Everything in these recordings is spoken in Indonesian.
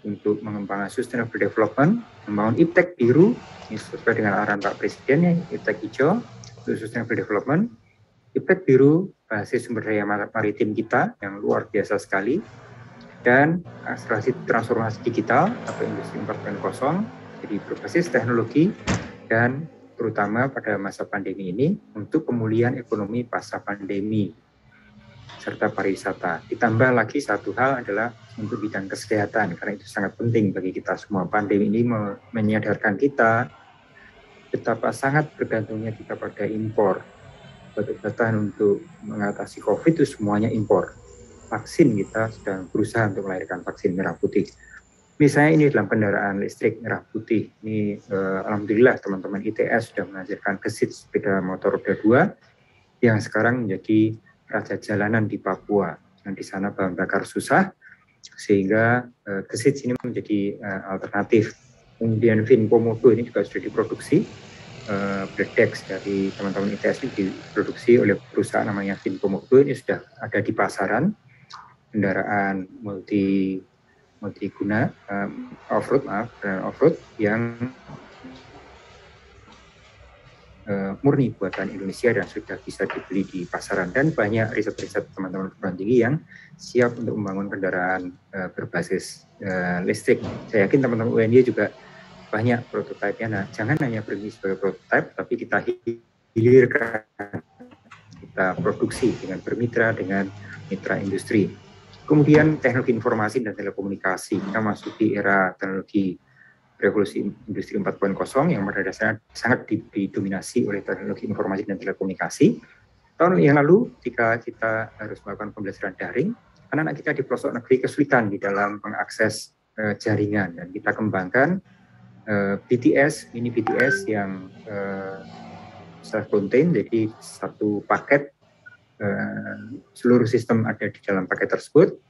untuk mengembangkan sustainable development, membangun iptek biru, ini sesuai dengan arahan Pak Presiden ya, iptek hijau untuk sustainable development, iptek biru basis sumber daya maritim kita yang luar biasa sekali, dan akselerasi transformasi digital atau industri 4.0, jadi berbasis teknologi dan terutama pada masa pandemi ini untuk pemulihan ekonomi pasca pandemi serta pariwisata. Ditambah lagi satu hal adalah untuk bidang kesehatan, karena itu sangat penting bagi kita semua. Pandemi ini menyadarkan kita betapa sangat bergantungnya kita pada impor. Obat-obatan untuk mengatasi COVID itu semuanya impor. Vaksin kita sedang berusaha untuk melahirkan vaksin merah putih. Misalnya ini dalam kendaraan listrik merah putih. Ini alhamdulillah teman-teman ITS sudah menghasilkan gesit sepeda motor roda 2 yang sekarang menjadi raja jalanan di Papua. Dan di sana bahan bakar susah, sehingga gesit ini menjadi alternatif. Kemudian Vinkomodo ini juga sudah diproduksi. Bredex dari teman-teman ITS ini diproduksi oleh perusahaan namanya Vinkomodo, ini sudah ada di pasaran. Kendaraan multiguna off-road yang murni buatan Indonesia dan sudah bisa dibeli di pasaran, dan banyak riset-riset teman-teman perguruan tinggi yang siap untuk membangun kendaraan berbasis listrik. Saya yakin teman-teman UNY juga banyak prototipe-nya. Nah, jangan hanya berhenti sebagai prototipe, tapi kita hilirkan, kita produksi dengan bermitra dengan mitra industri. Kemudian teknologi informasi dan telekomunikasi, kita masuk di era teknologi revolusi industri 4.0 yang pada dasarnya sangat didominasi oleh teknologi informasi dan telekomunikasi. Tahun yang lalu ketika kita harus melakukan pembelajaran daring, anak-anak kita di pelosok negeri kesulitan di dalam mengakses jaringan, dan kita kembangkan BTS, mini BTS yang self-contained, jadi satu paket, seluruh sistem ada di dalam paket tersebut.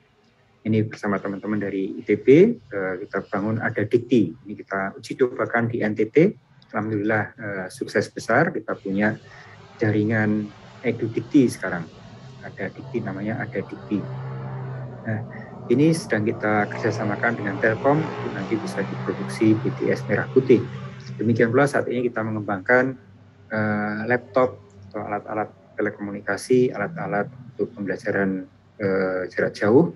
Ini bersama teman-teman dari ITB, kita bangun ada Dikti. Ini kita uji cobakan di NTT. Alhamdulillah sukses besar, kita punya jaringan EduDikti sekarang. Ada Dikti, namanya ada Dikti. Nah, ini sedang kita kerjasamakan dengan Telkom, untuk nanti bisa diproduksi BTS merah putih. Demikian pula saat ini kita mengembangkan laptop atau alat-alat telekomunikasi, alat-alat untuk pembelajaran jarak jauh,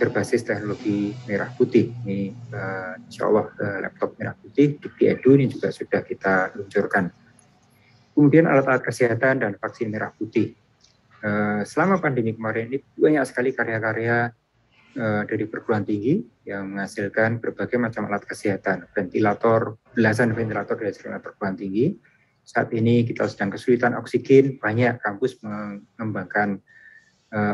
berbasis teknologi merah putih. Ini insya Allah laptop merah putih, Dikti Edu ini juga sudah kita luncurkan. Kemudian alat-alat kesehatan dan vaksin merah putih. Selama pandemi kemarin ini banyak sekali karya-karya dari perguruan tinggi yang menghasilkan berbagai macam alat kesehatan, ventilator, belasan ventilator dari perguruan tinggi. Saat ini kita sedang kesulitan oksigen, banyak kampus mengembangkan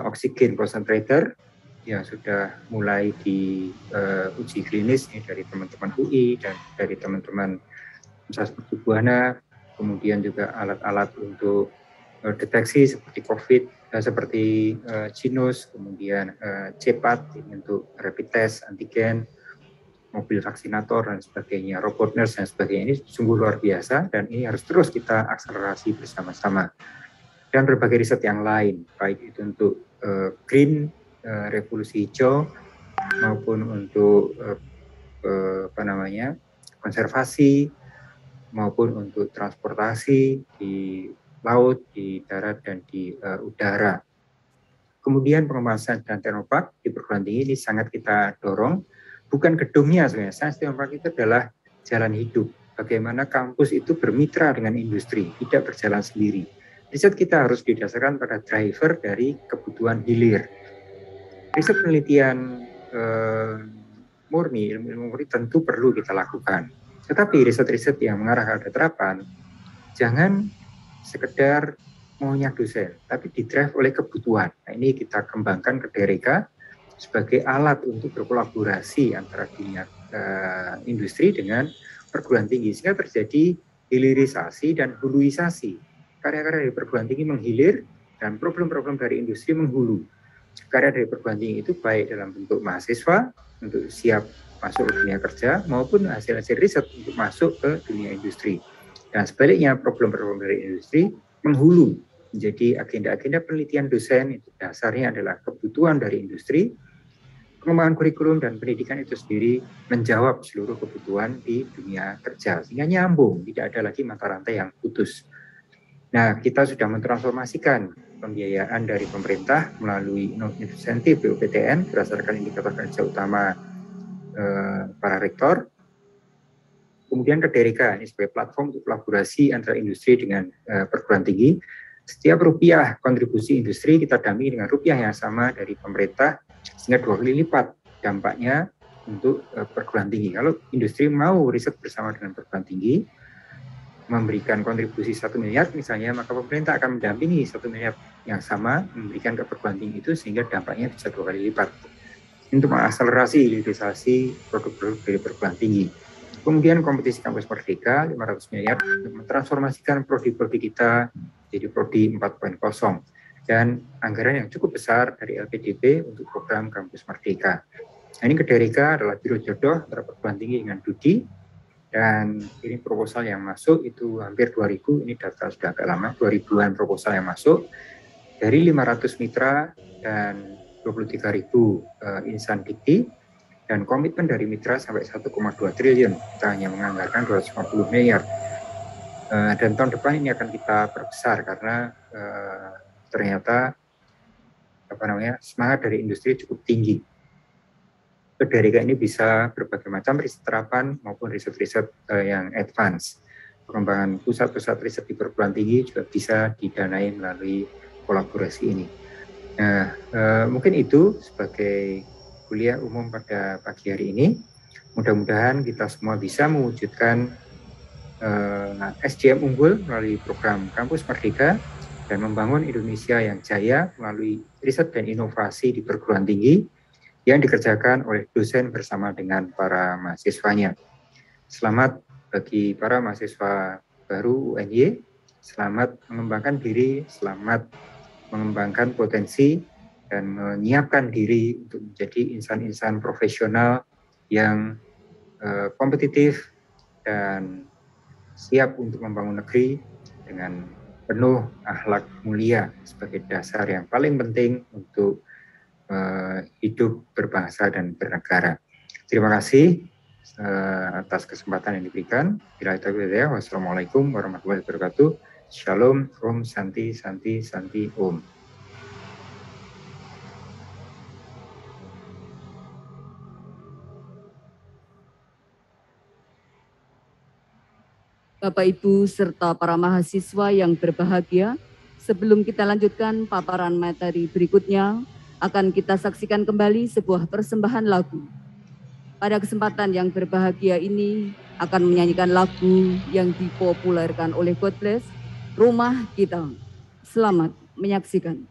oksigen concentrator yang sudah mulai diuji klinis ini dari teman-teman UI dan dari teman-teman Universitas Mercubuana, kemudian juga alat-alat untuk deteksi seperti COVID, seperti Genus, kemudian CEPAT ini untuk rapid test, antigen, mobil vaksinator dan sebagainya, robot nurse dan sebagainya. Ini sungguh luar biasa dan ini harus terus kita akselerasi bersama-sama. Dan berbagai riset yang lain, baik itu untuk green, revolusi hijau, maupun untuk konservasi, maupun untuk transportasi di laut, di darat, dan di udara. Kemudian pengembangan dan teknopark di perguruan tinggi ini sangat kita dorong. Bukan gedungnya sebenarnya, sains teknopark itu adalah jalan hidup. Bagaimana kampus itu bermitra dengan industri, tidak berjalan sendiri. Riset kita harus didasarkan pada driver dari kebutuhan hilir. Riset penelitian murni, ilmu murni tentu perlu kita lakukan. Tetapi riset-riset yang mengarah ke terapan, jangan sekedar maunya dosen, tapi didrive oleh kebutuhan. Nah, ini kita kembangkan ke DRK sebagai alat untuk berkolaborasi antara dunia industri dengan perguruan tinggi, sehingga terjadi hilirisasi dan huluisasi. Karya-karya dari perguruan tinggi menghilir dan problem-problem dari industri menghulu. Karya dari perguruan tinggi itu baik dalam bentuk mahasiswa untuk siap masuk ke dunia kerja maupun hasil-hasil riset untuk masuk ke dunia industri. Dan sebaliknya problem-problem dari industri menghulu menjadi agenda-agenda penelitian dosen. Itu dasarnya adalah kebutuhan dari industri. pengembangan kurikulum dan pendidikan itu sendiri menjawab seluruh kebutuhan di dunia kerja, sehingga nyambung, tidak ada lagi mata rantai yang putus. Nah, kita sudah mentransformasikan pembiayaan dari pemerintah melalui insentif BUPTN berdasarkan indikator kerja utama para rektor. Kemudian ke Dereka, ini sebagai platform untuk kolaborasi antara industri dengan perguruan tinggi. Setiap rupiah kontribusi industri kita dampingi dengan rupiah yang sama dari pemerintah, sehingga 2 kali lipat dampaknya untuk perguruan tinggi. Kalau industri mau riset bersama dengan perguruan tinggi, memberikan kontribusi 1 miliar misalnya, maka pemerintah akan mendampingi 1 miliar yang sama, memberikan ke perguruan tinggi itu, sehingga dampaknya bisa 2 kali lipat. Untuk mengakselerasi hilirisasi produk-produk dari perguruan tinggi. Kemudian kompetisi kampus merdeka 500 miliar untuk mentransformasikan prodi-prodi kita jadi prodi 4.0 dan anggaran yang cukup besar dari LPDP untuk program kampus merdeka. Nah, ini ke Dereka adalah biro jodoh antara perguruan tinggi dengan Dudi, dan ini proposal yang masuk itu hampir 2.000, ini data sudah agak lama, 2.000-an proposal yang masuk dari 500 mitra dan 23.000 insan dikti, dan komitmen dari mitra sampai 1,2 triliun, kita hanya menganggarkan 250 miliar. Dan tahun depan ini akan kita perbesar karena ternyata semangat dari industri cukup tinggi. Dereka ini bisa berbagai macam riset terapan maupun riset-riset yang advance. Pengembangan pusat-pusat riset di perguruan tinggi juga bisa didanai melalui kolaborasi ini. Nah, mungkin itu sebagai kuliah umum pada pagi hari ini. Mudah-mudahan kita semua bisa mewujudkan SDM unggul melalui program Kampus Merdeka dan membangun Indonesia yang jaya melalui riset dan inovasi di perguruan tinggi yang dikerjakan oleh dosen bersama dengan para mahasiswanya. Selamat bagi para mahasiswa baru UNY, selamat mengembangkan diri, selamat mengembangkan potensi, dan menyiapkan diri untuk menjadi insan-insan profesional yang kompetitif dan siap untuk membangun negeri dengan penuh akhlak mulia sebagai dasar yang paling penting untuk hidup berbangsa dan bernegara. Terima kasih atas kesempatan yang diberikan. Wassalamualaikum warahmatullahi wabarakatuh. Shalom, Om Santi, Santi, Santi, Om. Bapak, Ibu, serta para mahasiswa yang berbahagia, sebelum kita lanjutkan paparan materi berikutnya, akan kita saksikan kembali sebuah persembahan lagu. Pada kesempatan yang berbahagia ini, akan menyanyikan lagu yang dipopulerkan oleh God Bless, Rumah Kita. Selamat menyaksikan.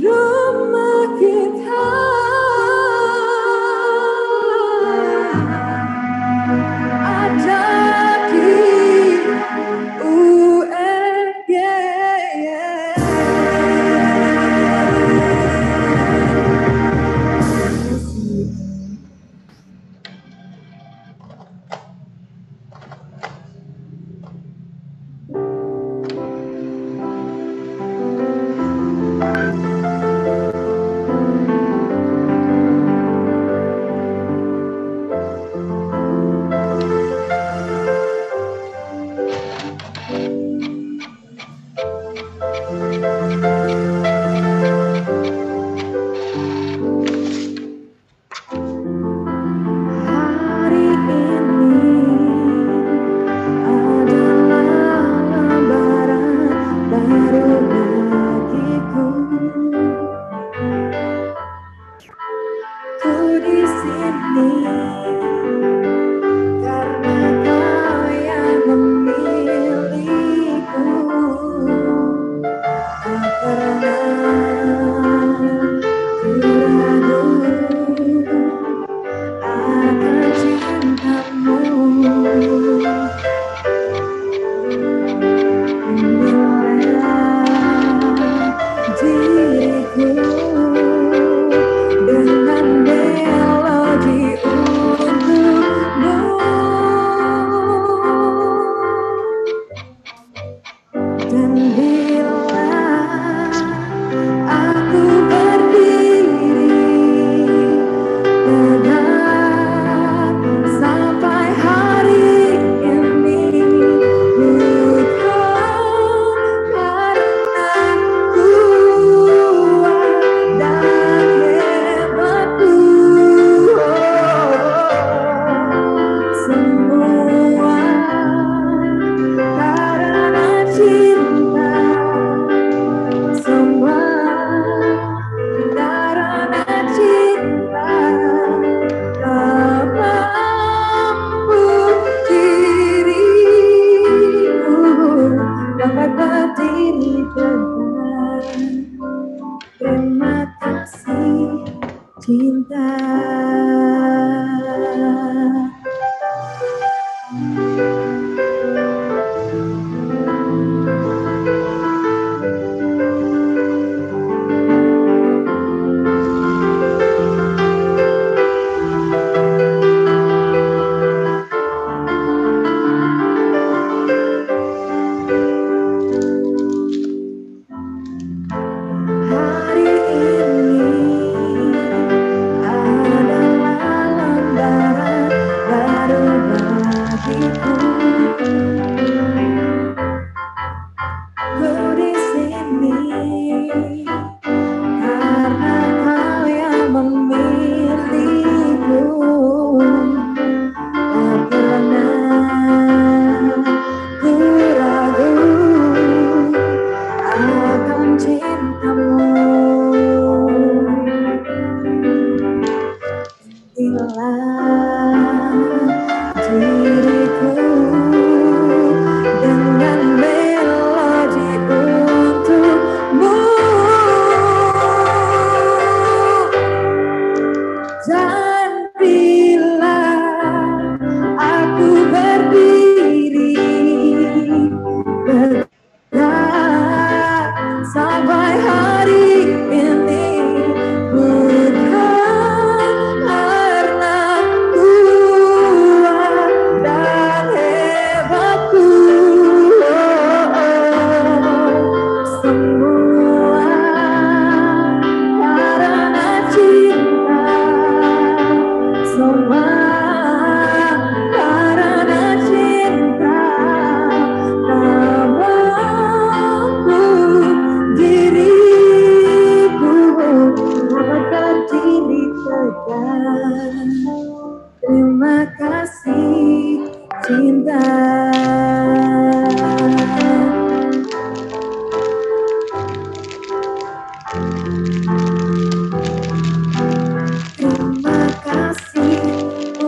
rumah kita ada di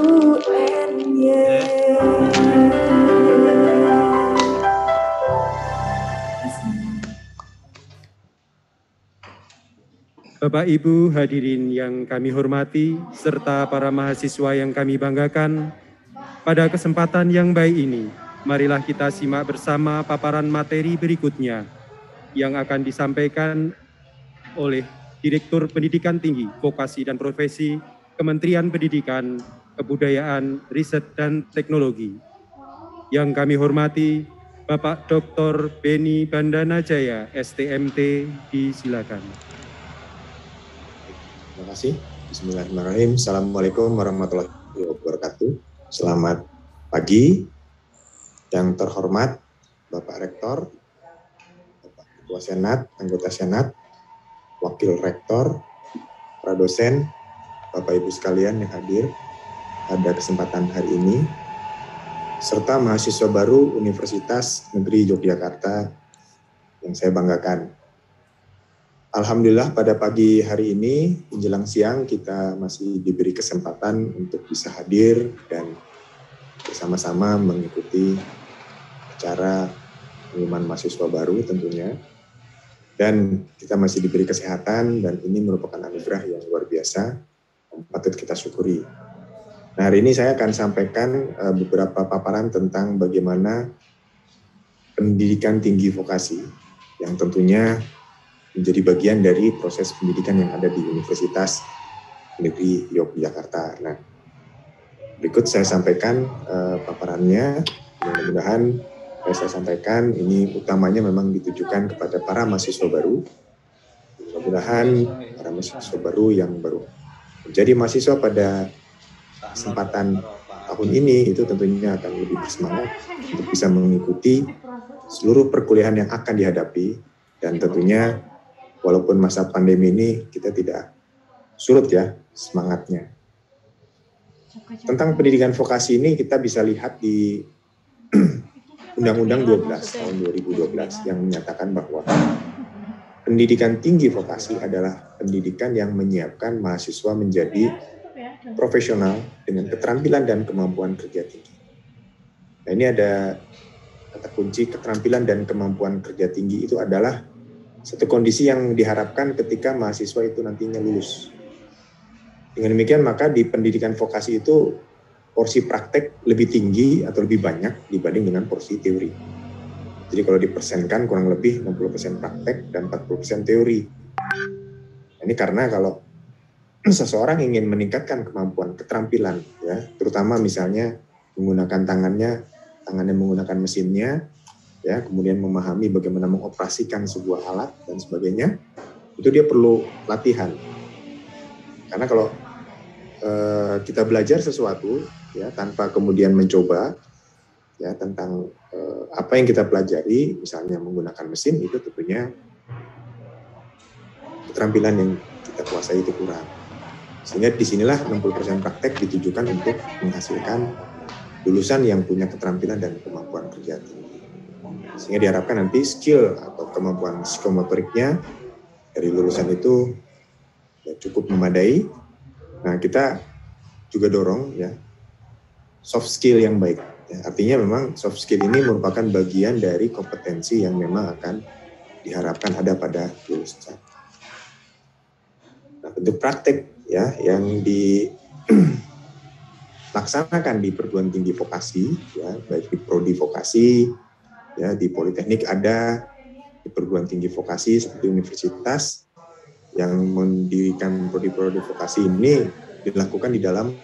UNY. Bapak Ibu hadirin yang kami hormati, serta para mahasiswa yang kami banggakan, pada kesempatan yang baik ini, marilah kita simak bersama paparan materi berikutnya yang akan disampaikan oleh Direktur Pendidikan Tinggi, Vokasi dan Profesi, Kementerian Pendidikan, Kebudayaan, Riset, dan Teknologi. Yang kami hormati, Bapak Dr. Beni Bandana Jaya, STMT, disilakan. Terima kasih. Bismillahirrahmanirrahim. Assalamualaikum warahmatullahi wabarakatuh. Selamat pagi. Yang terhormat Bapak Rektor, Bapak Ketua Senat, anggota Senat, Wakil Rektor, para dosen, Bapak Ibu sekalian yang hadir pada kesempatan hari ini, serta mahasiswa baru Universitas Negeri Yogyakarta yang saya banggakan. Alhamdulillah pada pagi hari ini, menjelang siang kita masih diberi kesempatan untuk bisa hadir dan bersama-sama mengikuti acara pengumuman mahasiswa baru tentunya. Dan kita masih diberi kesehatan dan ini merupakan anugerah yang luar biasa yang patut kita syukuri. Nah, hari ini saya akan sampaikan beberapa paparan tentang bagaimana pendidikan tinggi vokasi yang tentunya menjadi bagian dari proses pendidikan yang ada di Universitas Negeri Yogyakarta. Nah, berikut saya sampaikan paparannya. Mudah-mudahan saya sampaikan ini utamanya memang ditujukan kepada para mahasiswa baru. Mudah-mudahan para mahasiswa baru yang baru menjadi mahasiswa pada kesempatan tahun ini itu tentunya akan lebih bersemangat untuk bisa mengikuti seluruh perkuliahan yang akan dihadapi, dan tentunya walaupun masa pandemi ini kita tidak surut ya semangatnya. Tentang pendidikan vokasi ini kita bisa lihat di Undang-Undang 12 tahun 2012 yang menyatakan bahwa pendidikan tinggi vokasi adalah pendidikan yang menyiapkan mahasiswa menjadi profesional dengan keterampilan dan kemampuan kerja tinggi. Nah, ini ada kata kunci keterampilan dan kemampuan kerja tinggi itu adalah satu kondisi yang diharapkan ketika mahasiswa itu nantinya lulus. Dengan demikian maka di pendidikan vokasi itu porsi praktek lebih tinggi atau lebih banyak dibanding dengan porsi teori. Jadi kalau dipersenkan kurang lebih 60% praktek dan 40% teori. Ini karena kalau seseorang ingin meningkatkan kemampuan keterampilan, ya, terutama misalnya menggunakan tangannya menggunakan mesinnya, ya, kemudian memahami bagaimana mengoperasikan sebuah alat dan sebagainya, itu dia perlu latihan. Karena kalau kita belajar sesuatu, ya, tanpa kemudian mencoba, ya, tentang apa yang kita pelajari, misalnya menggunakan mesin, itu tentunya keterampilan yang kita kuasai itu kurang. Sehingga disinilah 60% praktek ditujukan untuk menghasilkan lulusan yang punya keterampilan dan kemampuan kerja tinggi. Sehingga diharapkan nanti skill atau kemampuan psikomotoriknya dari lulusan itu ya cukup memadai. Nah, kita juga dorong ya soft skill yang baik. Ya, artinya memang soft skill ini merupakan bagian dari kompetensi yang memang akan diharapkan ada pada lulusan. Nah, bentuk praktek ya yang dilaksanakan di perguruan tinggi vokasi, ya, baik di prodi vokasi, ya, di politeknik ada, di perguruan tinggi vokasi seperti universitas yang mendirikan prodi-prodi vokasi ini dilakukan di dalam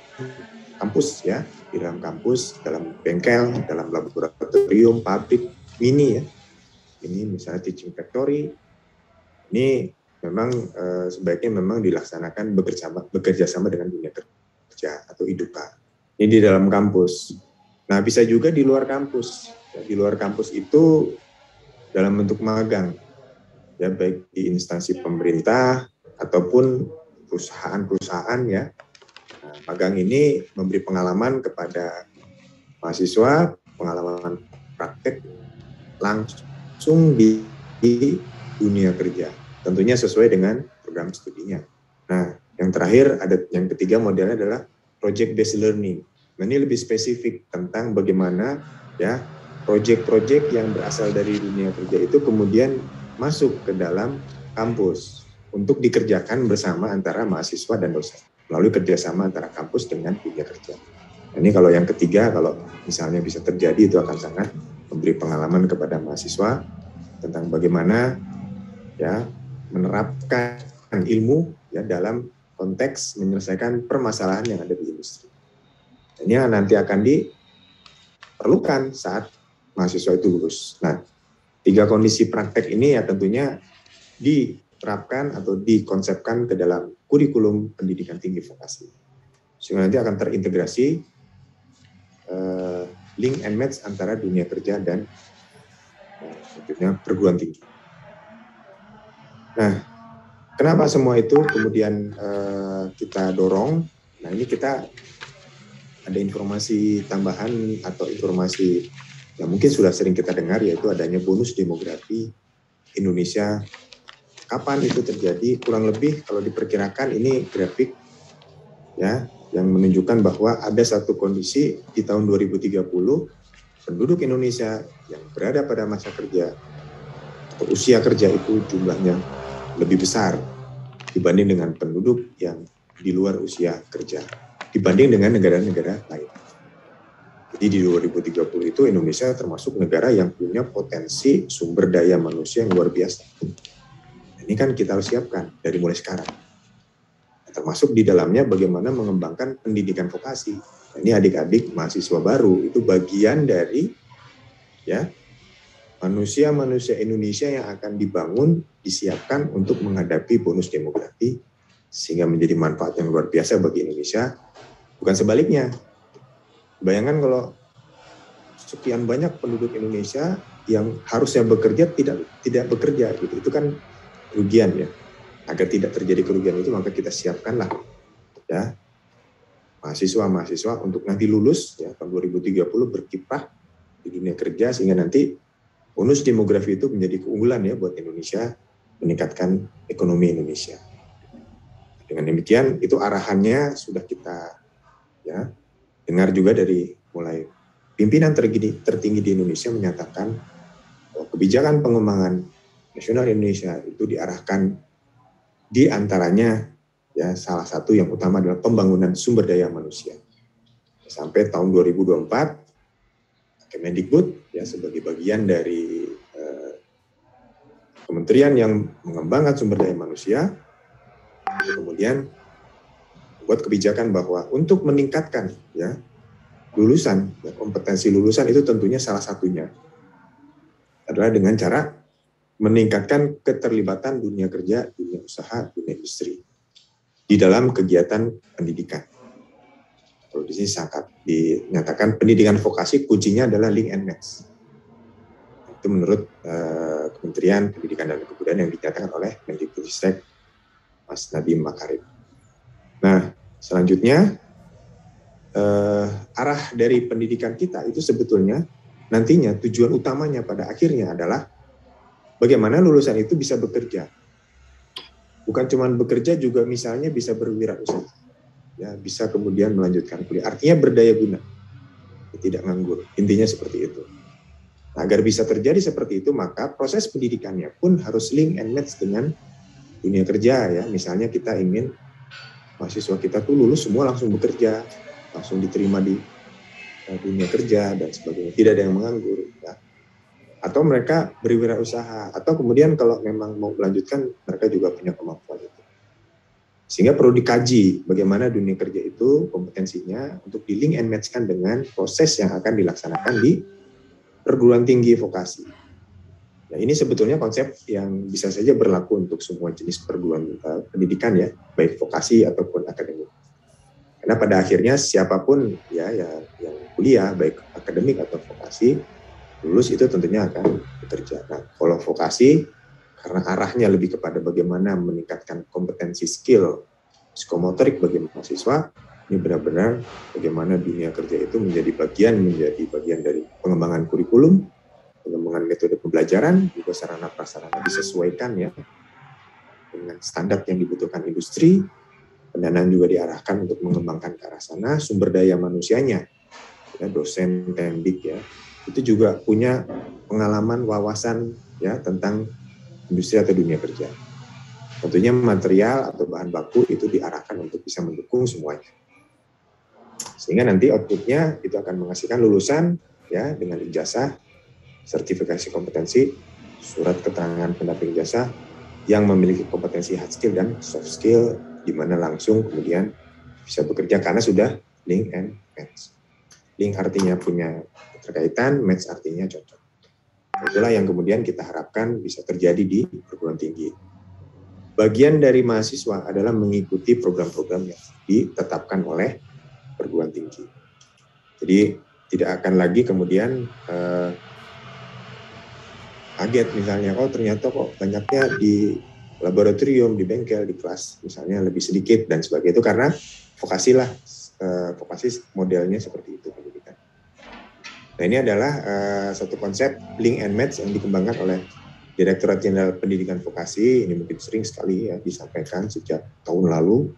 kampus, ya, di dalam kampus, dalam bengkel, dalam laboratorium, pabrik, mini, ya, ini misalnya teaching factory, ini memang sebaiknya memang dilaksanakan bekerja sama dengan dunia kerja atau IDUKA. Ini di dalam kampus. Nah, bisa juga di luar kampus. Ya, di luar kampus itu dalam bentuk magang, ya, baik di instansi pemerintah ataupun perusahaan-perusahaan, ya. Nah, magang ini memberi pengalaman kepada mahasiswa, pengalaman praktek langsung di dunia kerja. Tentunya sesuai dengan program studinya. Nah, yang terakhir ada yang ketiga modelnya adalah project based learning. Nah, ini lebih spesifik tentang bagaimana ya proyek-proyek yang berasal dari dunia kerja itu kemudian masuk ke dalam kampus. untuk dikerjakan bersama antara mahasiswa dan dosen melalui kerjasama antara kampus dengan dunia kerja. Nah, ini kalau yang ketiga, kalau misalnya bisa terjadi, itu akan sangat memberi pengalaman kepada mahasiswa tentang bagaimana ya menerapkan ilmu ya dalam konteks menyelesaikan permasalahan yang ada di industri. Ini nanti akan diperlukan saat mahasiswa itu lulus. Nah, 3 kondisi praktek ini ya tentunya diterapkan atau dikonsepkan ke dalam kurikulum pendidikan tinggi vokasi. Sehingga nanti akan terintegrasi link and match antara dunia kerja dan tentunya perguruan tinggi. Nah, kenapa semua itu kemudian kita dorong? Nah, ini kita ada informasi tambahan atau informasi yang mungkin sudah sering kita dengar, yaitu adanya bonus demografi Indonesia. Kapan itu terjadi? Kurang lebih kalau diperkirakan ini grafik ya yang menunjukkan bahwa ada satu kondisi di tahun 2030 penduduk Indonesia yang berada pada masa kerja atau usia kerja itu jumlahnya lebih besar dibanding dengan penduduk yang di luar usia kerja, dibanding dengan negara-negara lain. Jadi di 2030 itu Indonesia termasuk negara yang punya potensi sumber daya manusia yang luar biasa. Ini kan kita harus siapkan dari mulai sekarang. Termasuk di dalamnya bagaimana mengembangkan pendidikan vokasi. Nah, ini adik-adik mahasiswa baru itu bagian dari ya manusia-manusia Indonesia yang akan dibangun, disiapkan untuk menghadapi bonus demografi sehingga menjadi manfaat yang luar biasa bagi Indonesia. Bukan sebaliknya. Bayangkan kalau sekian banyak penduduk Indonesia yang harusnya bekerja tidak bekerja gitu. Itu kan kerugian ya. Agar tidak terjadi kerugian itu, maka kita siapkanlah ya mahasiswa-mahasiswa untuk nanti lulus ya tahun 2030 berkiprah di dunia kerja, sehingga nanti bonus demografi itu menjadi keunggulan ya buat Indonesia, meningkatkan ekonomi Indonesia. Dengan demikian itu arahannya sudah kita ya dengar juga dari mulai pimpinan tertinggi di Indonesia menyatakan bahwa kebijakan pengembangan nasional Indonesia itu diarahkan di antaranya ya salah satu yang utama adalah pembangunan sumber daya manusia. Sampai tahun 2024 Kemendikbud ya sebagai bagian dari kementerian yang mengembangkan sumber daya manusia kemudian buat kebijakan bahwa untuk meningkatkan ya lulusan ya, kompetensi lulusan itu tentunya salah satunya adalah dengan cara meningkatkan keterlibatan dunia kerja, dunia usaha, dunia industri di dalam kegiatan pendidikan. Kalau di sini sangat dinyatakan pendidikan vokasi kuncinya adalah link and match. Itu menurut Kementerian Pendidikan dan Kebudayaan yang dinyatakan oleh Mendikbudristek Mas Nadiem Makarim. Nah, selanjutnya arah dari pendidikan kita itu sebetulnya nantinya tujuan utamanya pada akhirnya adalah bagaimana lulusan itu bisa bekerja. Bukan cuma bekerja, juga misalnya bisa berwirausaha. Ya, bisa kemudian melanjutkan kuliah. Artinya berdaya guna. Tidak nganggur. Intinya seperti itu. Nah, agar bisa terjadi seperti itu, maka proses pendidikannya pun harus link and match dengan dunia kerja. Ya, misalnya kita ingin mahasiswa kita tuh lulus semua langsung bekerja, langsung diterima di dunia kerja dan sebagainya. Tidak ada yang menganggur. Ya. Atau mereka berwirausaha, atau kemudian kalau memang mau melanjutkan, mereka juga punya kemampuan itu. Sehingga perlu dikaji bagaimana dunia kerja itu kompetensinya untuk di link and match-kan dengan proses yang akan dilaksanakan di perguruan tinggi vokasi. Nah, ini sebetulnya konsep yang bisa saja berlaku untuk semua jenis perguruan pendidikan ya, baik vokasi ataupun akademik. Karena pada akhirnya siapapun ya yang kuliah, baik akademik atau vokasi, lulus itu tentunya akan bekerja. Nah, kalau vokasi, karena arahnya lebih kepada bagaimana meningkatkan kompetensi skill psikomotorik bagi mahasiswa, ini benar-benar bagaimana dunia kerja itu menjadi bagian dari pengembangan kurikulum, pengembangan metode pembelajaran, juga sarana prasarana disesuaikan ya dengan standar yang dibutuhkan industri. Pendanaan juga diarahkan untuk mengembangkan ke arah sana, sumber daya manusianya, ya, dosen, pendidik ya, itu juga punya pengalaman, wawasan ya tentang industri atau dunia kerja. Tentunya material atau bahan baku itu diarahkan untuk bisa mendukung semuanya. Sehingga nanti outputnya itu akan menghasilkan lulusan ya dengan ijazah, sertifikasi kompetensi, surat keterangan pendamping ijazah yang memiliki kompetensi hard skill dan soft skill, di mana langsung kemudian bisa bekerja karena sudah link and match. Link artinya punya keterkaitan, match artinya cocok. Itulah yang kemudian kita harapkan bisa terjadi di perguruan tinggi. Bagian dari mahasiswa adalah mengikuti program-program yang ditetapkan oleh perguruan tinggi. Jadi tidak akan lagi kemudian kaget misalnya, oh ternyata kok banyaknya di laboratorium, di bengkel, di kelas misalnya lebih sedikit dan sebagainya, itu karena vokasi modelnya seperti itu pendidikan. Nah ini adalah satu konsep link and match yang dikembangkan oleh Direktorat Jenderal Pendidikan Vokasi. Ini mungkin sering sekali ya disampaikan sejak tahun lalu,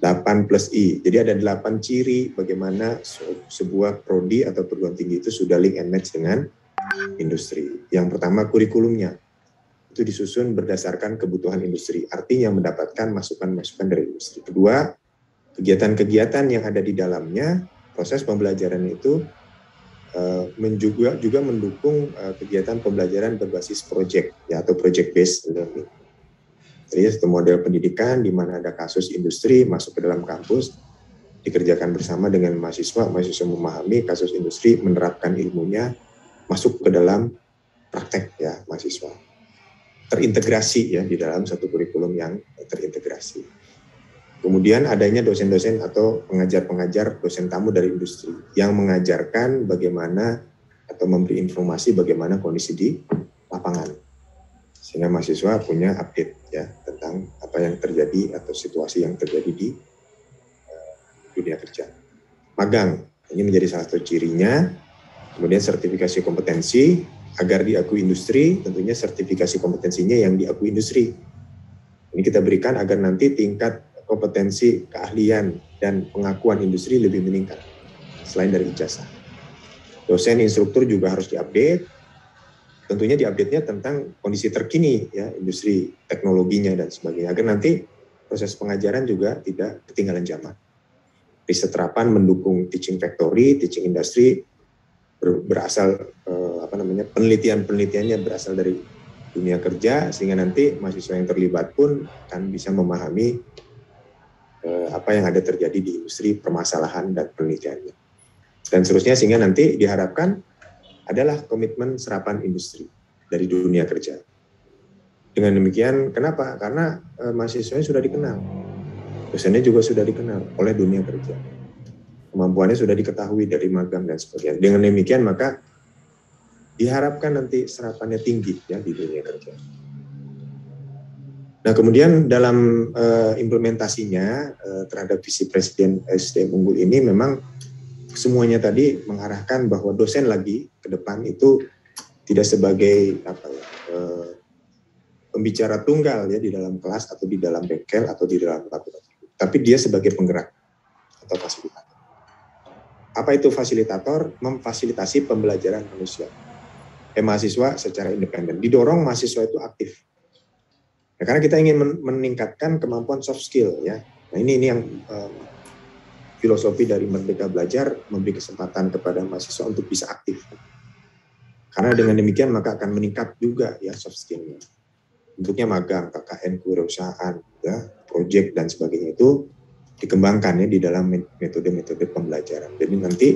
8+I. Jadi ada 8 ciri bagaimana sebuah prodi atau perguruan tinggi itu sudah link and match dengan industri. Yang pertama, kurikulumnya itu disusun berdasarkan kebutuhan industri, artinya mendapatkan masukan-masukan dari industri. Kedua, kegiatan-kegiatan yang ada di dalamnya, proses pembelajaran itu juga mendukung kegiatan pembelajaran berbasis project ya, atau project based learning. Jadi satu model pendidikan di mana ada kasus industri masuk ke dalam kampus, dikerjakan bersama dengan mahasiswa memahami kasus industri, menerapkan ilmunya, masuk ke dalam praktek ya mahasiswa. Terintegrasi ya di dalam satu kurikulum yang terintegrasi. Kemudian adanya dosen-dosen atau pengajar-pengajar, dosen tamu dari industri yang mengajarkan bagaimana atau memberi informasi bagaimana kondisi di lapangan. Sehingga mahasiswa punya update ya tentang apa yang terjadi atau situasi yang terjadi di dunia kerja. Magang, ini menjadi salah satu cirinya. Kemudian sertifikasi kompetensi agar diakui industri, tentunya sertifikasi kompetensinya yang diakui industri. Ini kita berikan agar nanti tingkat kompetensi, keahlian, dan pengakuan industri lebih meningkat selain dari ijazah. Dosen, instruktur juga harus diupdate. Tentunya diupdate-nya tentang kondisi terkini ya industri, teknologinya dan sebagainya agar nanti proses pengajaran juga tidak ketinggalan zaman. Riset terapan mendukung teaching factory, teaching industry berasal penelitiannya berasal dari dunia kerja sehingga nanti mahasiswa yang terlibat pun akan bisa memahami apa yang ada terjadi di industri, permasalahan dan penelitiannya. Dan seterusnya sehingga nanti diharapkan adalah komitmen serapan industri dari dunia kerja. Dengan demikian, kenapa? Karena mahasiswanya sudah dikenal, dosennya juga sudah dikenal oleh dunia kerja. Kemampuannya sudah diketahui dari magang dan sebagainya. Dengan demikian maka diharapkan nanti serapannya tinggi ya di dunia kerja. Nah kemudian dalam implementasinya terhadap visi Presiden SDM Unggul ini memang semuanya tadi mengarahkan bahwa dosen lagi ke depan itu tidak sebagai pembicara tunggal ya di dalam kelas atau di dalam bengkel atau di dalam laboratorium, tapi dia sebagai penggerak atau fasilitator. Apa itu fasilitator? Memfasilitasi pembelajaran manusia. Mahasiswa secara independen. Didorong mahasiswa itu aktif. Nah, karena kita ingin meningkatkan kemampuan soft skill ya. Nah ini yang filosofi dari Merdeka Belajar memberi kesempatan kepada mahasiswa untuk bisa aktif. Karena dengan demikian maka akan meningkat juga ya soft skill-nya. Bentuknya magang, KKN, kewirausahaan, ya, project dan sebagainya itu dikembangkan ya di dalam metode-metode pembelajaran. Jadi nanti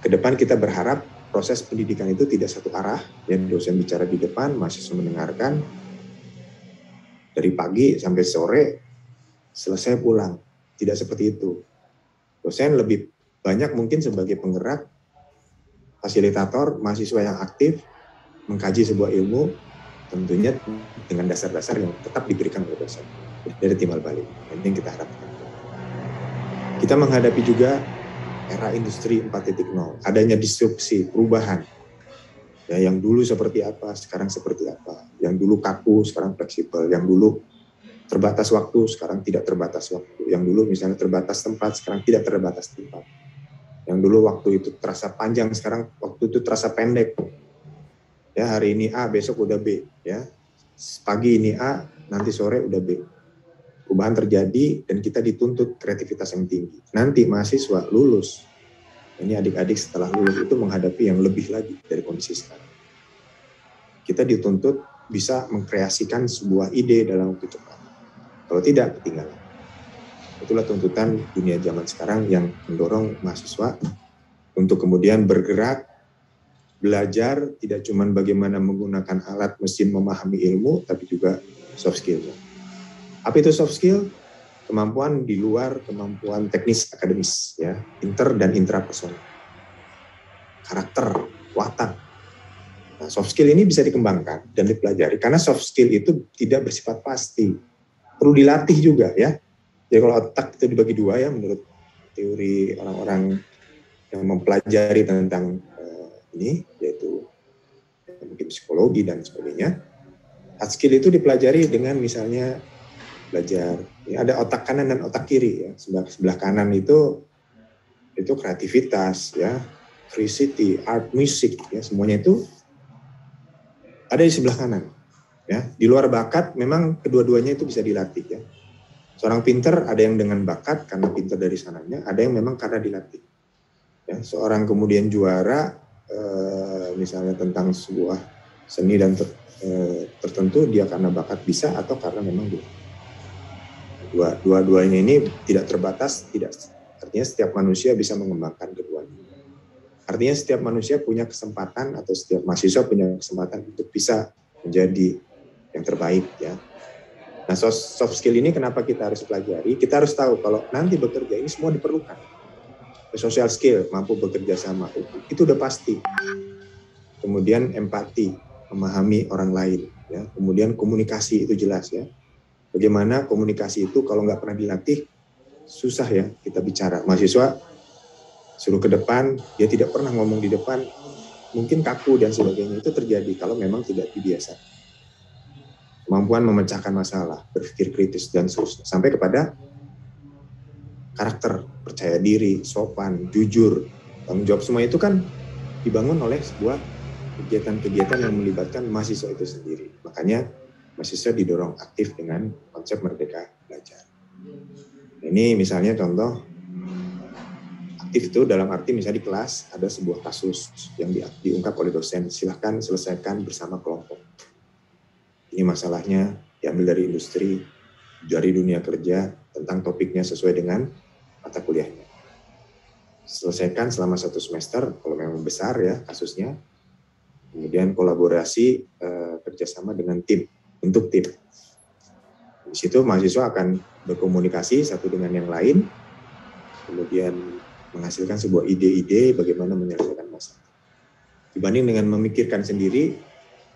ke depan kita berharap proses pendidikan itu tidak satu arah, ya dosen bicara di depan, mahasiswa mendengarkan, dari pagi sampai sore, selesai pulang. Tidak seperti itu. Dosen lebih banyak mungkin sebagai penggerak, fasilitator, mahasiswa yang aktif, mengkaji sebuah ilmu, tentunya dengan dasar-dasar yang tetap diberikan oleh dosen. Dari timbal balik. Ini yang kita harapkan. Kita menghadapi juga era industri 4.0. Adanya disrupsi, perubahan. Ya, yang dulu seperti apa, sekarang seperti apa. Yang dulu kaku, sekarang fleksibel. Yang dulu terbatas waktu, sekarang tidak terbatas waktu. Yang dulu misalnya terbatas tempat, sekarang tidak terbatas tempat. Yang dulu waktu itu terasa panjang, sekarang waktu itu terasa pendek. Ya, hari ini A, besok udah B. Ya, pagi ini A, nanti sore udah B. perubahan terjadi dan kita dituntut kreativitas yang tinggi. Nanti mahasiswa lulus, ini adik-adik setelah lulus itu menghadapi yang lebih lagi dari kondisi sekarang. Kita dituntut bisa mengkreasikan sebuah ide dalam waktu cepat. Kalau tidak, ketinggalan. Itulah tuntutan dunia zaman sekarang yang mendorong mahasiswa untuk kemudian bergerak, belajar, tidak cuma bagaimana menggunakan alat mesin memahami ilmu, tapi juga soft skill-nya. Apa itu soft skill? Kemampuan di luar kemampuan teknis akademis, ya, inter dan intrapersonal. Karakter, watak. Nah, soft skill ini bisa dikembangkan dan dipelajari karena soft skill itu tidak bersifat pasti. Perlu dilatih juga, ya. Jadi kalau otak itu dibagi dua, ya, menurut teori orang-orang yang mempelajari tentang ini, yaitu mungkin psikologi dan sebagainya. Hard skill itu dipelajari dengan misalnya belajar, ya, ada otak kanan dan otak kiri, ya. Sebelah kanan itu kreativitas, ya, creativity, art, music, ya, semuanya itu ada di sebelah kanan, ya. Di luar bakat memang kedua-duanya itu bisa dilatih, ya. Seorang pinter ada yang dengan bakat karena pinter dari sananya, ada yang memang karena dilatih. Ya, seorang kemudian juara misalnya tentang sebuah seni dan tertentu, dia karena bakat bisa atau karena memang dia. Dua-duanya ini tidak terbatas, artinya setiap manusia bisa mengembangkan keduanya. Artinya setiap manusia punya kesempatan atau setiap mahasiswa punya kesempatan untuk bisa menjadi yang terbaik, ya. Nah, soft skill ini kenapa kita harus pelajari? Kita harus tahu kalau nanti bekerja ini semua diperlukan. Social skill, mampu bekerja sama, itu udah pasti. Kemudian empati, memahami orang lain, ya. Kemudian komunikasi itu jelas, ya. Bagaimana komunikasi itu kalau nggak pernah dilatih, susah, ya, kita bicara. Mahasiswa suruh ke depan, dia tidak pernah ngomong di depan, mungkin kaku dan sebagainya. Itu terjadi kalau memang tidak dibiasa. Kemampuan memecahkan masalah, berpikir kritis dan seterusnya, sampai kepada karakter, percaya diri, sopan, jujur, tanggung jawab, semua itu kan dibangun oleh sebuah kegiatan-kegiatan yang melibatkan mahasiswa itu sendiri. Makanya mahasiswa didorong aktif dengan konsep merdeka belajar. Ini misalnya contoh aktif itu dalam arti misalnya di kelas ada sebuah kasus yang diungkap oleh dosen, silahkan selesaikan bersama kelompok. Ini masalahnya diambil dari industri, dari dunia kerja, tentang topiknya sesuai dengan mata kuliahnya. Selesaikan selama 1 semester, kalau memang besar, ya, kasusnya. Kemudian kolaborasi, kerjasama dengan tim, untuk tim. Di situ mahasiswa akan berkomunikasi satu dengan yang lain, kemudian menghasilkan sebuah ide-ide bagaimana menyelesaikan masalah. Dibanding dengan memikirkan sendiri,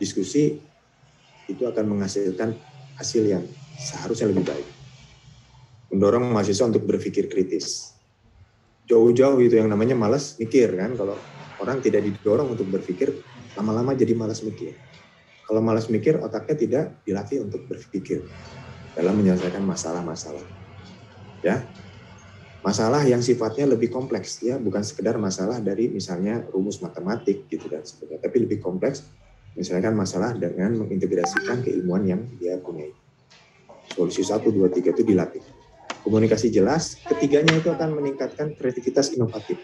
diskusi itu akan menghasilkan hasil yang seharusnya lebih baik. Mendorong mahasiswa untuk berpikir kritis. Jauh-jauh itu yang namanya malas mikir, kan. Kalau orang tidak didorong untuk berpikir, lama-lama jadi malas mikir. Kalau malas mikir, otaknya tidak dilatih untuk berpikir dalam menyelesaikan masalah-masalah. Ya. Masalah yang sifatnya lebih kompleks, ya, bukan sekedar masalah dari misalnya rumus matematik gitu dan sebagainya, tapi lebih kompleks, misalkan masalah dengan mengintegrasikan keilmuan yang dia punya. Solusi 1, 2, 3 itu dilatih. Komunikasi jelas, ketiganya itu akan meningkatkan kreativitas inovatif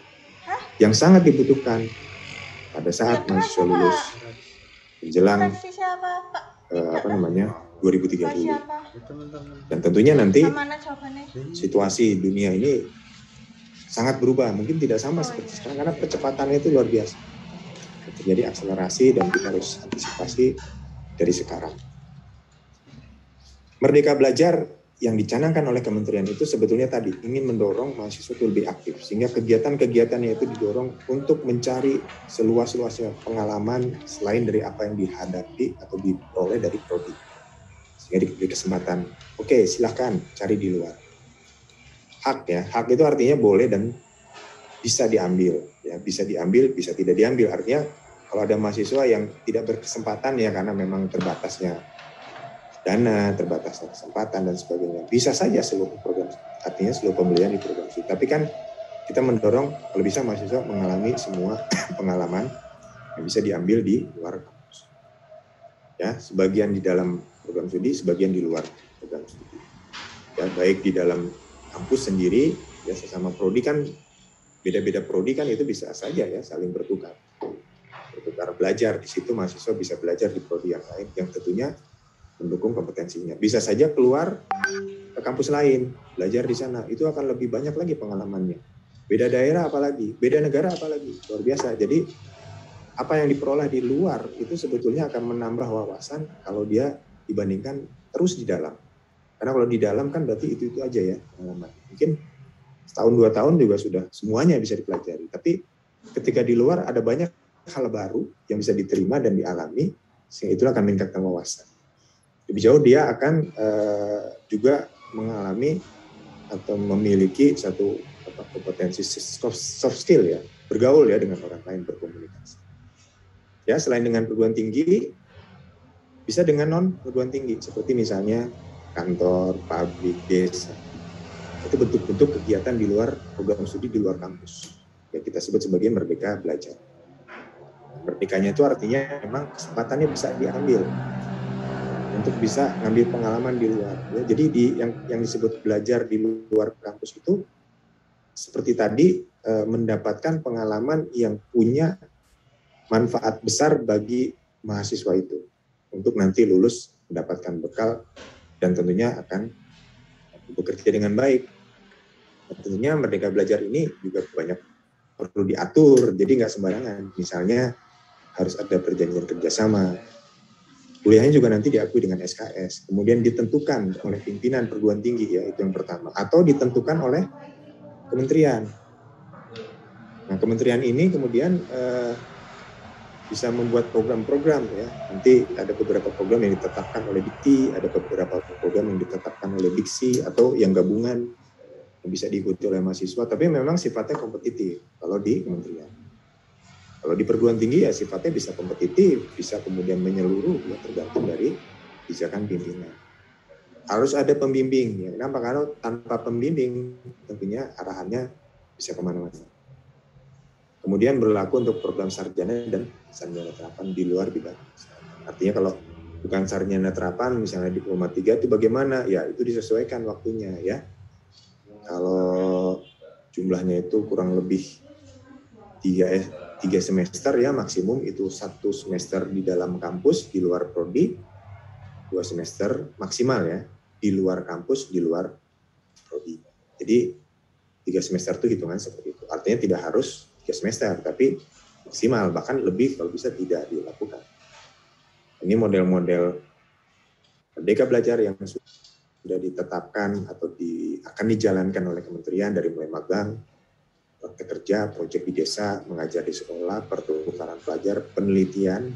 yang sangat dibutuhkan pada saat mahasiswa lulus menjelang 2030. Dan tentunya nanti situasi dunia ini sangat berubah, mungkin tidak sama seperti sekarang karena percepatannya itu luar biasa. Terjadi akselerasi dan kita harus antisipasi dari sekarang. Merdeka Belajar yang dicanangkan oleh kementerian itu sebetulnya tadi ingin mendorong mahasiswa itu lebih aktif, sehingga kegiatan-kegiatannya itu didorong untuk mencari seluas-luasnya pengalaman selain dari apa yang dihadapi atau diperoleh dari prodi. Sehingga diberi kesempatan, oke, silahkan cari di luar. Hak, ya, hak itu artinya boleh dan bisa diambil, ya, bisa diambil, bisa tidak diambil. Artinya kalau ada mahasiswa yang tidak berkesempatan, ya, karena memang terbatasnya dana, terbatasnya kesempatan dan sebagainya, bisa saja seluruh program, artinya seluruh pembelian di program studi. Tapi kan kita mendorong kalau bisa mahasiswa mengalami semua pengalaman yang bisa diambil di luar kampus. Ya, sebagian di dalam program studi, sebagian di luar program studi. ya, baik di dalam kampus sendiri, ya sesama prodi kan, beda-beda prodi kan itu bisa saja ya saling bertukar belajar. Di situ mahasiswa bisa belajar di prodi yang lain yang tentunya mendukung kompetensinya. Bisa saja keluar ke kampus lain, belajar di sana, itu akan lebih banyak lagi pengalamannya. Beda daerah apalagi, beda negara apalagi, luar biasa. Jadi apa yang diperoleh di luar itu sebetulnya akan menambah wawasan kalau dia dibandingkan terus di dalam. Karena kalau di dalam kan berarti itu aja ya pengalaman. Mungkin setahun 2 tahun juga sudah semuanya bisa dipelajari. Tapi ketika di luar ada banyak hal baru yang bisa diterima dan dialami, sehingga itu akan meningkatkan wawasan. Lebih jauh dia akan juga mengalami atau memiliki satu kompetensi soft skill ya, bergaul ya dengan orang lain, berkomunikasi. Ya, selain dengan perguruan tinggi, bisa dengan non perguruan tinggi seperti misalnya kantor, pabrik, desa. Itu bentuk-bentuk kegiatan di luar program studi di luar kampus. Ya, kita sebut sebagai merdeka belajar. Merdekanya itu artinya memang kesempatannya bisa diambil untuk bisa ngambil pengalaman di luar. Ya, jadi yang disebut belajar di luar kampus itu seperti tadi mendapatkan pengalaman yang punya manfaat besar bagi mahasiswa itu untuk nanti lulus mendapatkan bekal dan tentunya akan bekerja dengan baik. Dan tentunya merdeka belajar ini juga banyak perlu diatur, jadi nggak sembarangan. Misalnya harus ada perjanjian kerjasama. Kuliahnya juga nanti diakui dengan SKS, kemudian ditentukan oleh pimpinan perguruan tinggi ya, itu yang pertama, atau ditentukan oleh kementerian. Nah, kementerian ini kemudian bisa membuat program-program ya. Nanti ada beberapa program yang ditetapkan oleh Dikti, ada beberapa program yang ditetapkan oleh Diksi atau yang gabungan yang bisa diikuti oleh mahasiswa, tapi memang sifatnya kompetitif kalau di kementerian. Kalau di perguruan tinggi ya sifatnya bisa kompetitif, bisa kemudian menyeluruh, ya tergantung dari kebijakan pimpinan. Harus ada pembimbing, ya. Kenapa? Karena tanpa pembimbing tentunya arahannya bisa kemana-mana. Kemudian berlaku untuk program sarjana dan sarjana terapan di luar bidang. Artinya kalau bukan sarjana terapan, misalnya diploma 3 itu bagaimana? Ya itu disesuaikan waktunya ya. Kalau jumlahnya itu kurang lebih 3 semester ya maksimum, itu 1 semester di dalam kampus di luar prodi, 2 semester maksimal ya di luar kampus di luar prodi. Jadi 3 semester itu hitungan seperti itu. Artinya tidak harus 3 semester tapi maksimal, bahkan lebih kalau bisa tidak dilakukan. Ini model-model merdeka belajar yang sudah ditetapkan atau akan dijalankan oleh kementerian dari mulai magang, praktek kerja, proyek di desa, mengajar di sekolah, pertukaran pelajar, penelitian,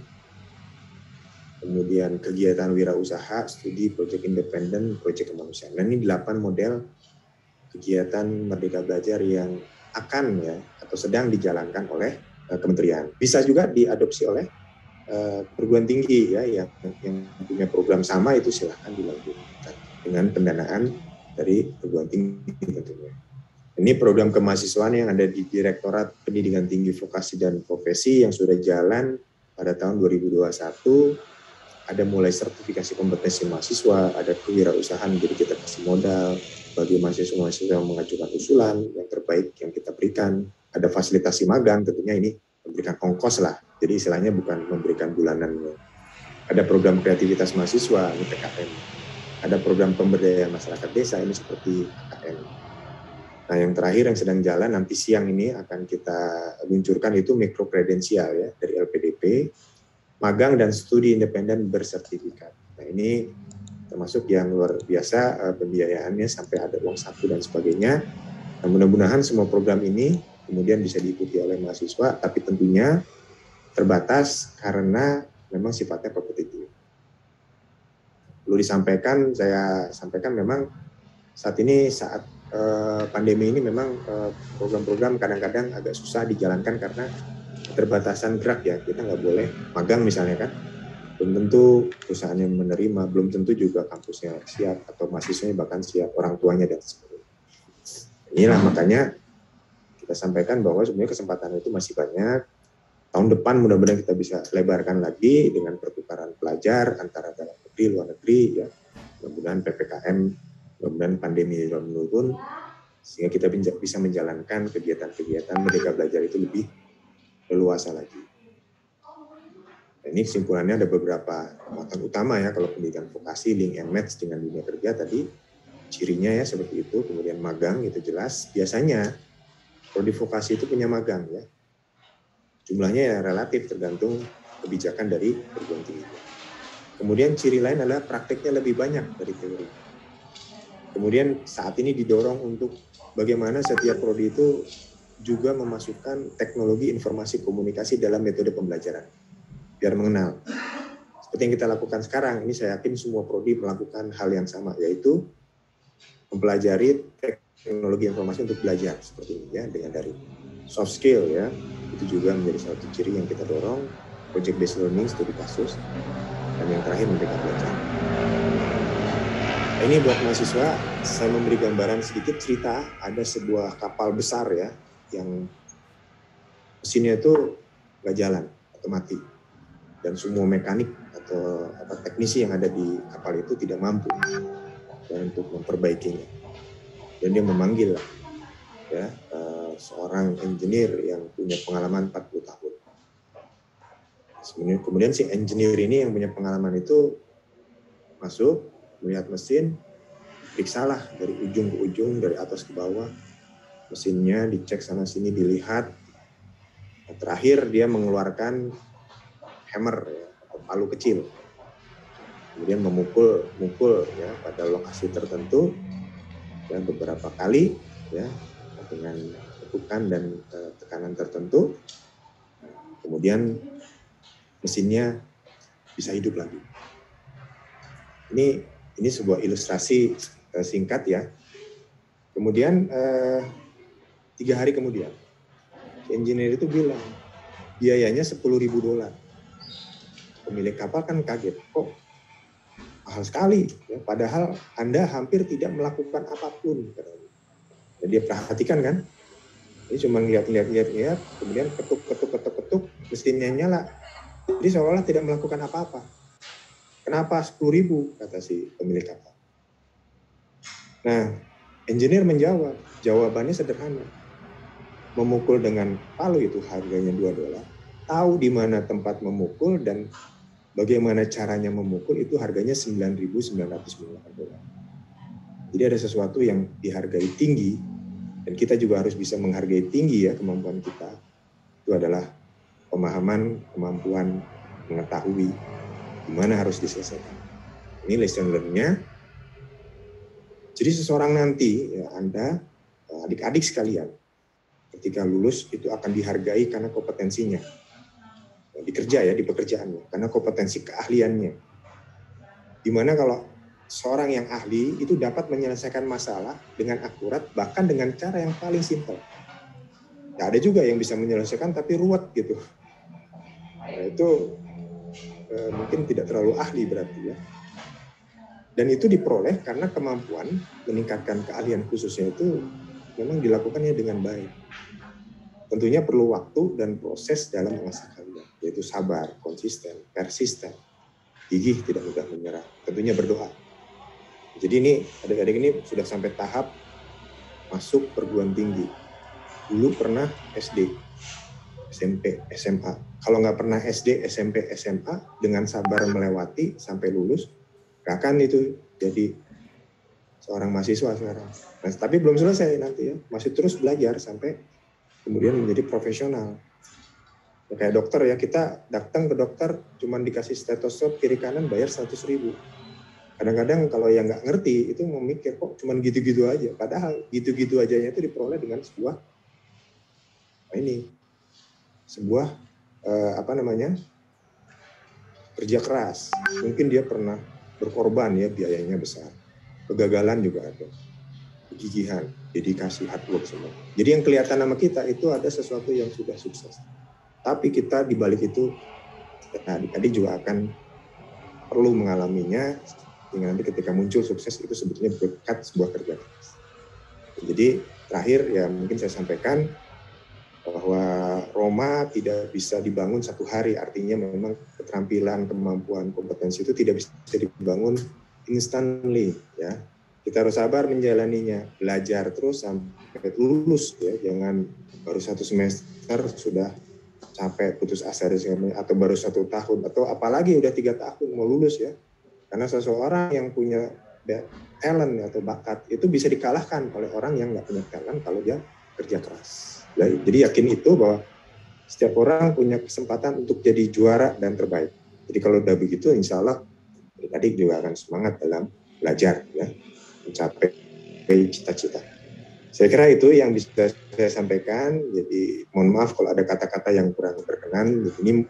kemudian kegiatan wirausaha, studi, proyek independen, proyek kemanusiaan. Nah, ini 8 model kegiatan merdeka belajar yang akan ya atau sedang dijalankan oleh kementerian. Bisa juga diadopsi oleh perguruan tinggi ya yang punya program sama, itu silahkan dilanjutkan dengan pendanaan dari perguruan tinggi tentunya. Ini program kemahasiswaan yang ada di Direktorat Pendidikan Tinggi Vokasi dan Profesi yang sudah jalan pada tahun 2021. Ada mulai sertifikasi kompetensi mahasiswa, ada kewirausahaan, jadi kita kasih modal bagi mahasiswa-mahasiswa yang mengajukan usulan yang terbaik yang kita berikan. Ada fasilitasi magang, tentunya ini memberikan ongkos lah, jadi istilahnya bukan memberikan bulanan. Ada program kreativitas mahasiswa, ini PKM. Ada program pemberdayaan masyarakat desa, ini seperti KKN. Nah, yang terakhir yang sedang jalan nanti siang ini akan kita luncurkan itu mikrokredensial ya dari LPDP, magang dan studi independen bersertifikat. Nah, ini termasuk yang luar biasa pembiayaannya sampai ada uang saku dan sebagainya. Nah, mudah-mudahan semua program ini kemudian bisa diikuti oleh mahasiswa, tapi tentunya terbatas karena memang sifatnya kompetitif. Perlu disampaikan, saya sampaikan memang saat ini saat pandemi ini memang program-program kadang-kadang agak susah dijalankan karena keterbatasan gerak ya. Kita nggak boleh magang misalnya kan, belum tentu perusahaannya menerima, belum tentu juga kampusnya siap atau mahasiswanya bahkan siap, orang tuanya dan sebagainya. Inilah makanya kita sampaikan bahwa sebenarnya kesempatan itu masih banyak. Tahun depan mudah-mudahan kita bisa lebarkan lagi dengan pertukaran pelajar antara dalam negeri luar negeri ya. Mudah-mudahan PPKM Mudah-mudahan pandemi sudah menurun sehingga kita bisa menjalankan kegiatan-kegiatan Merdeka Belajar itu lebih leluasa lagi. Nah, ini kesimpulannya ada beberapa muatan utama ya kalau pendidikan vokasi, link and match dengan dunia kerja tadi cirinya ya seperti itu. Kemudian magang itu jelas. Biasanya prodi vokasi itu punya magang ya. Jumlahnya ya relatif tergantung kebijakan dari perguruan tinggi. Kemudian ciri lain adalah prakteknya lebih banyak dari teori. Kemudian saat ini didorong untuk bagaimana setiap prodi itu juga memasukkan teknologi informasi komunikasi dalam metode pembelajaran. Biar mengenal. Seperti yang kita lakukan sekarang, ini saya yakin semua prodi melakukan hal yang sama, yaitu mempelajari teknologi informasi untuk belajar seperti ini ya, dengan dari soft skill ya, itu juga menjadi salah satu ciri yang kita dorong, project based learning, studi kasus, dan yang terakhir Merdeka Belajar. Nah, ini buat mahasiswa, saya memberi gambaran sedikit cerita, ada sebuah kapal besar ya, yang mesinnya itu nggak jalan atau mati. Dan semua mekanik atau teknisi yang ada di kapal itu tidak mampu ya, untuk memperbaikinya. Dan dia memanggil ya, seorang engineer yang punya pengalaman 40 tahun. Kemudian si engineer ini yang punya pengalaman itu masuk, melihat mesin, periksalah dari ujung ke ujung, dari atas ke bawah. Mesinnya dicek sana sini, dilihat. Nah, terakhir dia mengeluarkan hammer ya, atau palu kecil, kemudian memukul ya pada lokasi tertentu ya beberapa kali ya dengan tepukan dan tekanan tertentu, kemudian mesinnya bisa hidup lagi. Ini sebuah ilustrasi singkat ya. Kemudian 3 hari kemudian engineer itu bilang biayanya $10.000. Pemilik kapal kan kaget, kok mahal sekali, ya, padahal Anda hampir tidak melakukan apapun. Dan dia perhatikan kan, ini cuma lihat, kemudian ketuk, mesinnya nyala. Jadi seolah-olah tidak melakukan apa-apa. Kenapa 10.000, kata si pemilik kapal. Nah, engineer menjawab, jawabannya sederhana. Memukul dengan palu itu harganya $2. Tahu di mana tempat memukul dan bagaimana caranya memukul itu harganya $9.998. Jadi ada sesuatu yang dihargai tinggi dan kita juga harus bisa menghargai tinggi ya kemampuan kita. Itu adalah pemahaman, kemampuan mengetahui di mana harus diselesaikan. Ini lesson learn-nya. Jadi seseorang nanti ya Anda, adik-adik sekalian, ketika lulus itu akan dihargai karena kompetensinya. Di kerja ya, di pekerjaannya, karena kompetensi keahliannya. Dimana kalau seorang yang ahli itu dapat menyelesaikan masalah dengan akurat, bahkan dengan cara yang paling simpel. Ya, ada juga yang bisa menyelesaikan tapi ruwet gitu. Nah, itu mungkin tidak terlalu ahli berarti ya. Dan itu diperoleh karena kemampuan meningkatkan keahlian khususnya itu memang dilakukannya dengan baik. Tentunya perlu waktu dan proses dalam mengasah keahlian, yaitu sabar, konsisten, persisten, gigih, tidak mudah menyerah. Tentunya berdoa. Jadi ini adik-adik ini sudah sampai tahap masuk perguruan tinggi. Dulu pernah SD, SMP, SMA. Kalau nggak pernah SD, SMP, SMA, dengan sabar melewati sampai lulus, nggak akan itu jadi seorang mahasiswa sekarang. Nah, tapi belum selesai nanti ya, masih terus belajar sampai kemudian menjadi profesional. Ya, kayak dokter ya, kita datang ke dokter cuman dikasih stetoskop kiri kanan bayar 100.000. Kadang-kadang kalau yang nggak ngerti itu mau mikir kok cuman gitu-gitu aja. Padahal gitu-gitu ajanya itu diperoleh dengan sebuah kerja keras. Mungkin dia pernah berkorban ya, biayanya besar. Kegagalan juga ada. Kegigihan, dedikasi, hard work semua. Jadi yang kelihatan sama kita itu ada sesuatu yang sudah sukses. Tapi kita di balik itu, adik-adik juga akan perlu mengalaminya, sehingga nanti ketika muncul sukses itu sebetulnya berkat sebuah kerja keras. Jadi terakhir ya mungkin saya sampaikan bahwa Roma tidak bisa dibangun satu hari, artinya memang keterampilan, kemampuan, kompetensi itu tidak bisa dibangun instantly ya. kita harus sabar menjalaninya, belajar terus sampai lulus ya, jangan baru 1 semester sudah capek putus asa atau baru 1 tahun atau apalagi udah 3 tahun mau lulus ya. Karena seseorang yang punya talent atau bakat itu bisa dikalahkan oleh orang yang nggak punya talent kalau dia kerja keras. Jadi yakin itu bahwa setiap orang punya kesempatan untuk jadi juara dan terbaik. Jadi kalau udah begitu, insya Allah adik juga akan semangat dalam belajar ya, mencapai cita-cita. Saya kira itu yang bisa saya sampaikan. Jadi mohon maaf kalau ada kata-kata yang kurang berkenan. Ini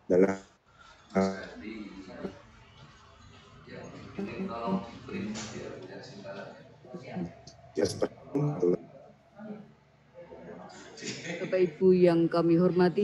dalam ya seperti Bapak Ibu yang kami hormati,